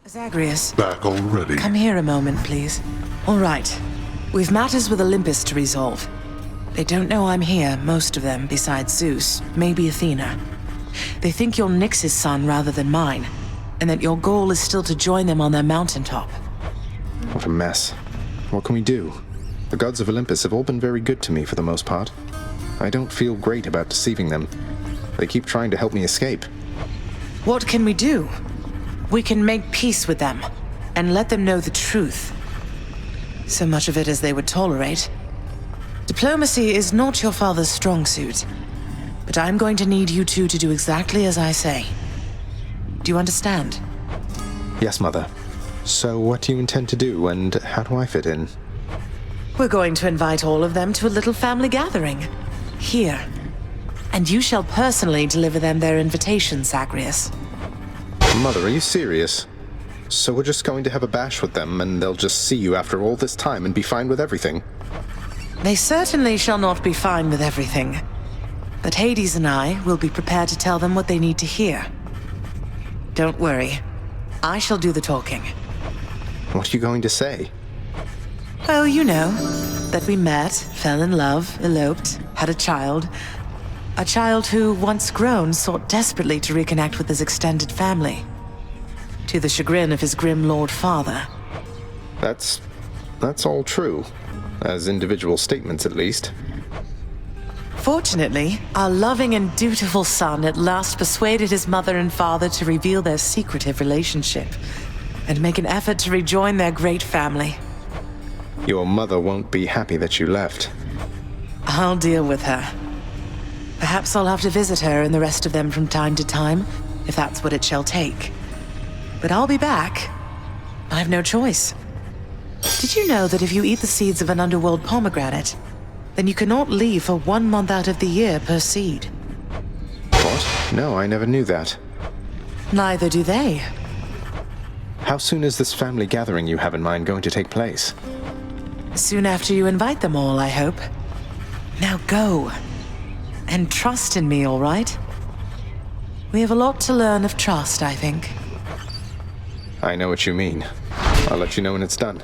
Zagreus. Back already? Come here a moment, please. All right. We've matters with Olympus to resolve. They don't know I'm here, most of them, besides Zeus, maybe Athena. They think you're Nyx's son rather than mine, and that your goal is still to join them on their mountaintop. What a mess. What can we do? The gods of Olympus have all been very good to me for the most part. I don't feel great about deceiving them. They keep trying to help me escape. What can we do? We can make peace with them, and let them know the truth. So much of it as they would tolerate. Diplomacy is not your father's strong suit, but I'm going to need you two to do exactly as I say. Do you understand? Yes, Mother. So what do you intend to do, and how do I fit in? We're going to invite all of them to a little family gathering. Here. And you shall personally deliver them their invitation, Zagreus. Mother, are you serious? So we're just going to have a bash with them, and they'll just see you after all this time and be fine with everything? They certainly shall not be fine with everything. But Hades and I will be prepared to tell them what they need to hear. Don't worry. I shall do the talking. What are you going to say? Oh, you know, that we met, fell in love, eloped, had a child. A child who, once grown, sought desperately to reconnect with his extended family. To the chagrin of his grim lord father. That's all true. As individual statements, at least. Fortunately, our loving and dutiful son at last persuaded his mother and father to reveal their secretive relationship and make an effort to rejoin their great family. Your mother won't be happy that you left. I'll deal with her. Perhaps I'll have to visit her and the rest of them from time to time, if that's what it shall take. But I'll be back. I have no choice. Did you know that if you eat the seeds of an Underworld pomegranate, then you cannot leave for 1 month out of the year per seed? What? No, I never knew that. Neither do they. How soon is this family gathering you have in mind going to take place? Soon after you invite them all, I hope. Now go. And trust in me, all right? We have a lot to learn of trust, I think. I know what you mean. I'll let you know when it's done.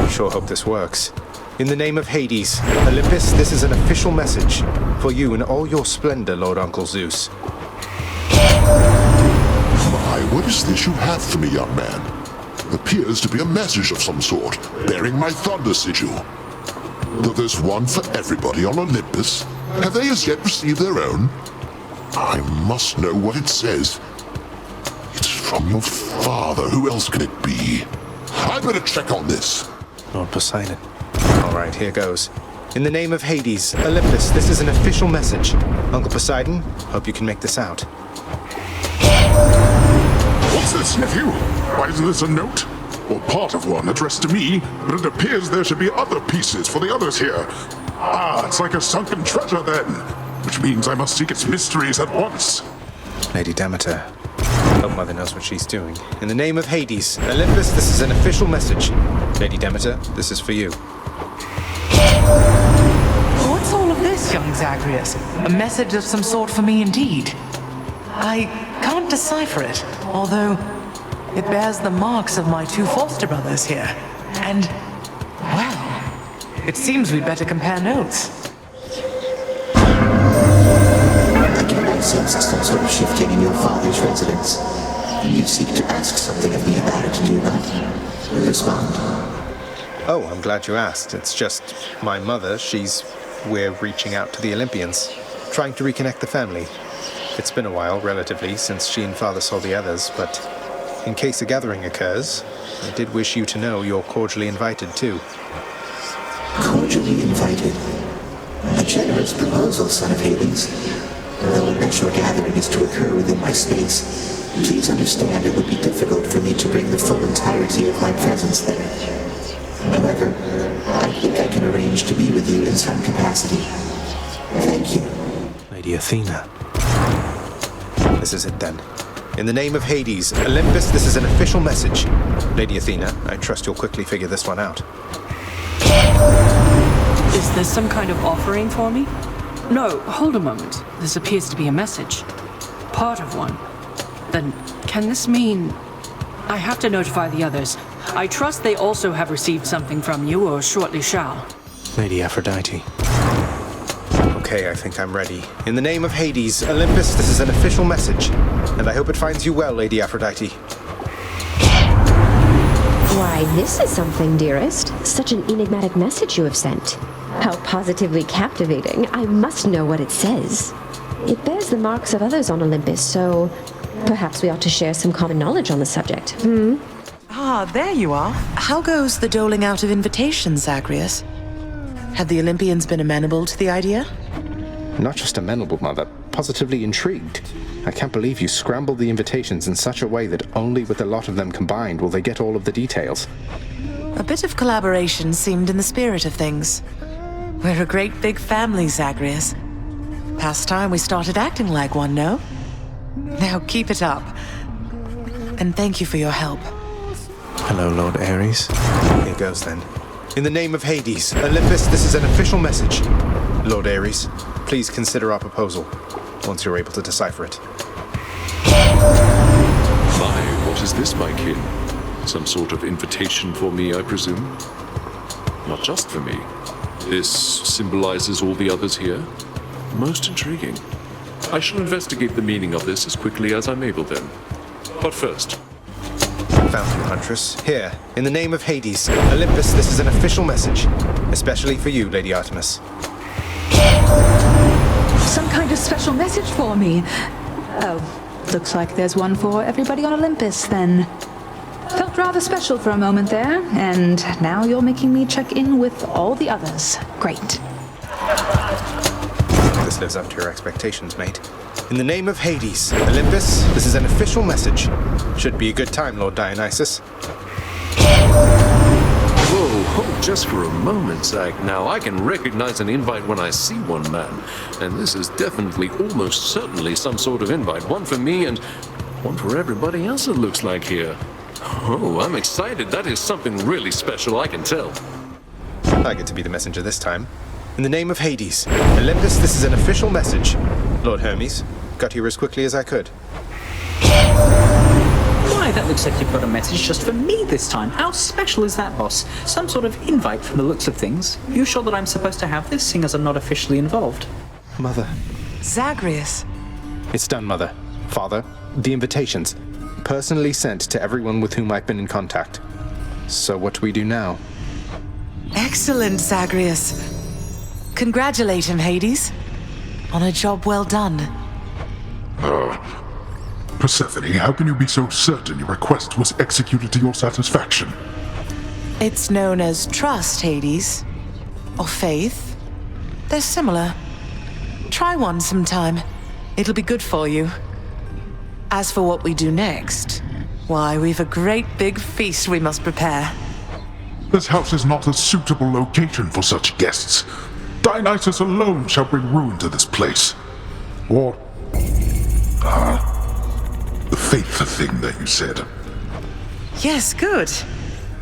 Sure hope this works. In the name of Hades, Olympus, this is an official message for you in all your splendor, Lord Uncle Zeus. My, what is this you have for me, young man? Appears to be a message of some sort, bearing my thunder sigil. Though there's one for everybody on Olympus, have they as yet received their own? I must know what it says. It's from your father. Who else can it be? I better check on this. Lord Poseidon. All right, here goes. In the name of Hades, Olympus, this is an official message. Uncle Poseidon, hope you can make this out. What's this, nephew? Why isn't this a note? Or part of one addressed to me, but it appears there should be other pieces for the others here. Ah, it's like a sunken treasure then, which means I must seek its mysteries at once. Lady Demeter, hope Mother knows what she's doing. In the name of Hades, Olympus, this is an official message. Lady Demeter, this is for you. What's all of this, young Zagreus? A message of some sort for me indeed. I can't decipher it, although it bears the marks of my 2 foster brothers here. And, well, it seems we'd better compare notes. I cannot sense some sort of shifting in your father's residence. You seek to ask something of me about it, do you not? Respond. Oh, I'm glad you asked. It's just my mother, we're reaching out to the Olympians, trying to reconnect the family. It's been a while, relatively, since she and Father saw the others, but in case a gathering occurs, I did wish you to know you're cordially invited, too. Cordially invited? A generous proposal, son of Hades. Though unless your gathering is to occur within my space, please understand it would be difficult for me to bring the full entirety of my presence there. However, I think I can arrange to be with you in some capacity. Thank you. Lady Athena. This is it then. In the name of Hades, Olympus, this is an official message. Lady Athena, I trust you'll quickly figure this one out. Is this some kind of offering for me? No, hold a moment. This appears to be a message. Part of one. Then, can this mean... I have to notify the others. I trust they also have received something from you, or shortly shall. Lady Aphrodite. Okay, I think I'm ready. In the name of Hades, Olympus, this is an official message. And I hope it finds you well, Lady Aphrodite. Why, this is something, dearest. Such an enigmatic message you have sent. How positively captivating. I must know what it says. It bears the marks of others on Olympus, so perhaps we ought to share some common knowledge on the subject. Ah, there you are. How goes the doling out of invitations, Zagreus? Have the Olympians been amenable to the idea? Not just amenable, Mother. Positively intrigued. I can't believe you scrambled the invitations in such a way that only with a lot of them combined will they get all of the details. A bit of collaboration seemed in the spirit of things. We're a great big family, Zagreus. Past time we started acting like one, no? Now keep it up. And thank you for your help. Hello, Lord Ares. Here goes then. In the name of Hades, Olympus, this is an official message. Lord Ares, please consider our proposal, once you're able to decipher it. My, what is this, my kin? Some sort of invitation for me, I presume? Not just for me. This symbolizes all the others here? Most intriguing. I shall investigate the meaning of this as quickly as I'm able then. But first... Found you, Huntress. Here, in the name of Hades, Olympus, this is an official message. Especially for you, Lady Artemis. Some kind of special message for me. Oh, looks like there's one for everybody on Olympus, then. Felt rather special for a moment there, and now you're making me check in with all the others. Great. This lives up to your expectations, mate. In the name of Hades, Olympus, this is an official message. Should be a good time, Lord Dionysus. Whoa, just for a moment, Zag. Now, I can recognize an invite when I see one, man. And this is definitely, almost certainly, some sort of invite. One for me and one for everybody else, it looks like here. Oh, I'm excited. That is something really special, I can tell. I get to be the messenger this time. In the name of Hades, Olympus, this is an official message. Lord Hermes, got here as quickly as I could. Why, that looks like you've got a message just for me this time. How special is that, boss? Some sort of invite from the looks of things. You sure that I'm supposed to have this, seeing as I'm not officially involved? Mother. Zagreus. It's done, Mother. Father, the invitations. Personally sent to everyone with whom I've been in contact. So what do we do now? Excellent, Zagreus. Congratulate him, Hades. On a job well done. Persephone, how can you be so certain your request was executed to your satisfaction? It's known as trust, Hades. Or faith. They're similar. Try one sometime. It'll be good for you. As for what we do next, why, we've a great big feast we must prepare. This house is not a suitable location for such guests. Dionysus alone shall bring ruin to this place. Or... the faith thing that you said. Yes, good.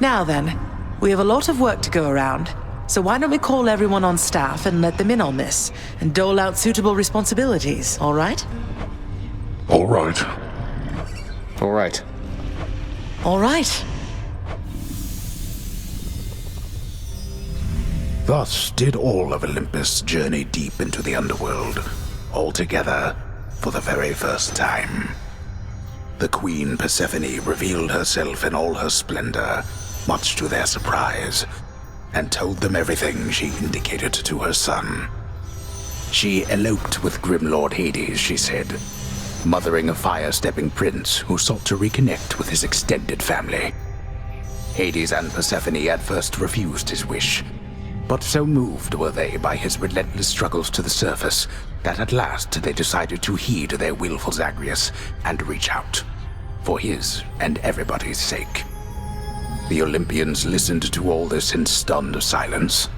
Now then, we have a lot of work to go around, so why don't we call everyone on staff and let them in on this, and dole out suitable responsibilities, all right? All right. All right. All right. Thus did all of Olympus journey deep into the Underworld, all together for the very first time. The Queen Persephone revealed herself in all her splendor, much to their surprise, and told them everything she indicated to her son. She eloped with grim Lord Hades, she said, mothering a fire-stepping prince who sought to reconnect with his extended family. Hades and Persephone at first refused his wish, but so moved were they by his relentless struggles to the surface that at last they decided to heed their willful Zagreus and reach out, for his and everybody's sake. The Olympians listened to all this in stunned silence.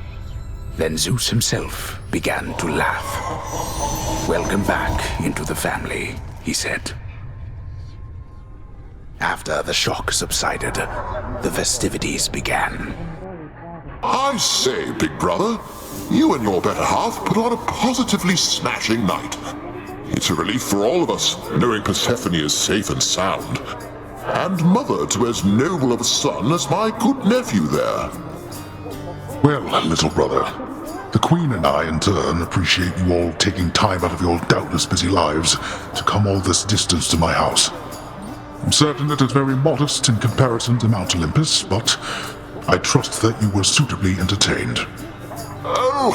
Then Zeus himself began to laugh. "Welcome back into the family," he said. After the shock subsided, the festivities began. I say, big brother, you and your better half put on a positively smashing night. It's a relief for all of us, knowing Persephone is safe and sound. and mother to as noble of a son as my good nephew there. Well, little brother, the Queen and I, in turn, appreciate you all taking time out of your doubtless busy lives to come all this distance to my house. I'm certain it is very modest in comparison to Mount Olympus, but I trust that you were suitably entertained. Oh,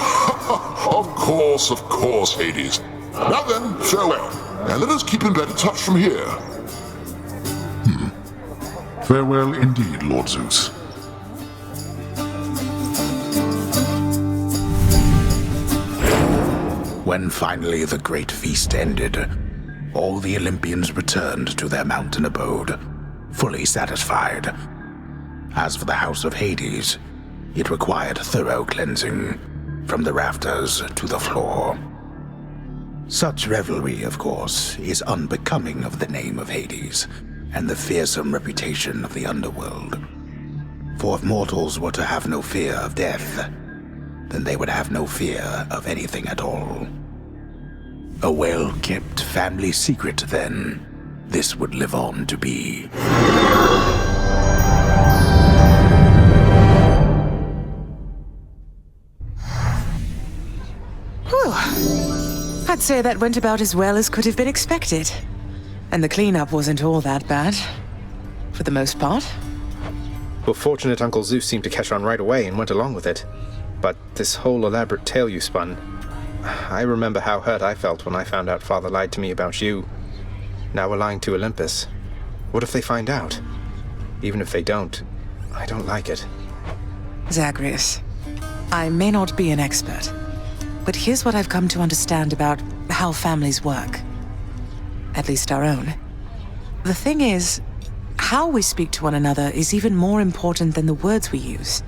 of course, Hades. Now then, farewell, and let us keep in better touch from here. Farewell indeed, Lord Zeus. When finally the great feast ended, all the Olympians returned to their mountain abode, fully satisfied. As for the house of Hades, it required thorough cleansing, from the rafters to the floor. Such revelry, of course, is unbecoming of the name of Hades, and the fearsome reputation of the Underworld. For if mortals were to have no fear of death, then they would have no fear of anything at all. A well-kept family secret, then, this would live on to be. Whew. I'd say that went about as well as could have been expected. And the cleanup wasn't all that bad. For the most part. Well, fortunate Uncle Zeus seemed to catch on right away and went along with it. But this whole elaborate tale you spun, I remember how hurt I felt when I found out Father lied to me about you. Now we're lying to Olympus. What if they find out? Even if they don't, I don't like it. Zagreus, I may not be an expert, but here's what I've come to understand about how families work. At least our own. The thing is, how we speak to one another is even more important than the words we use.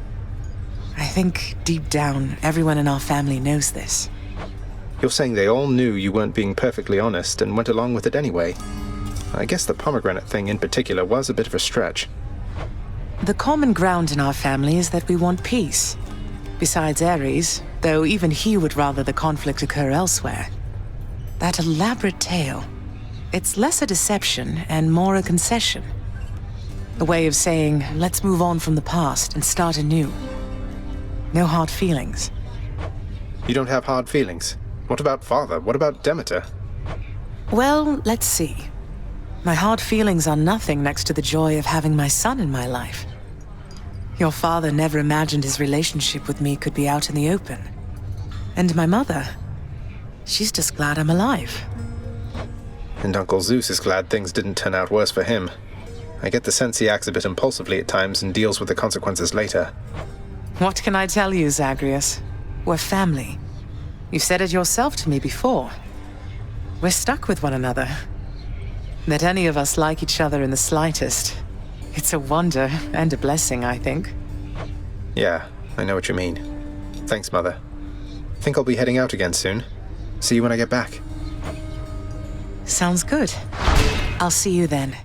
I think, deep down, everyone in our family knows this. You're saying they all knew you weren't being perfectly honest and went along with it anyway. I guess the pomegranate thing in particular was a bit of a stretch. The common ground in our family is that we want peace. Besides Ares, though even he would rather the conflict occur elsewhere. That elaborate tale, it's less a deception and more a concession. A way of saying, let's move on from the past and start anew. No hard feelings. You don't have hard feelings? What about Father? What about Demeter? Well, let's see. My hard feelings are nothing next to the joy of having my son in my life. Your father never imagined his relationship with me could be out in the open. And my mother, she's just glad I'm alive. And Uncle Zeus is glad things didn't turn out worse for him. I get the sense he acts a bit impulsively at times and deals with the consequences later. What can I tell you, Zagreus? We're family. You said it yourself to me before. We're stuck with one another. That any of us like each other in the slightest, it's a wonder and a blessing, I think. Yeah, I know what you mean. Thanks, Mother. Think I'll be heading out again soon. See you when I get back. Sounds good. I'll see you then.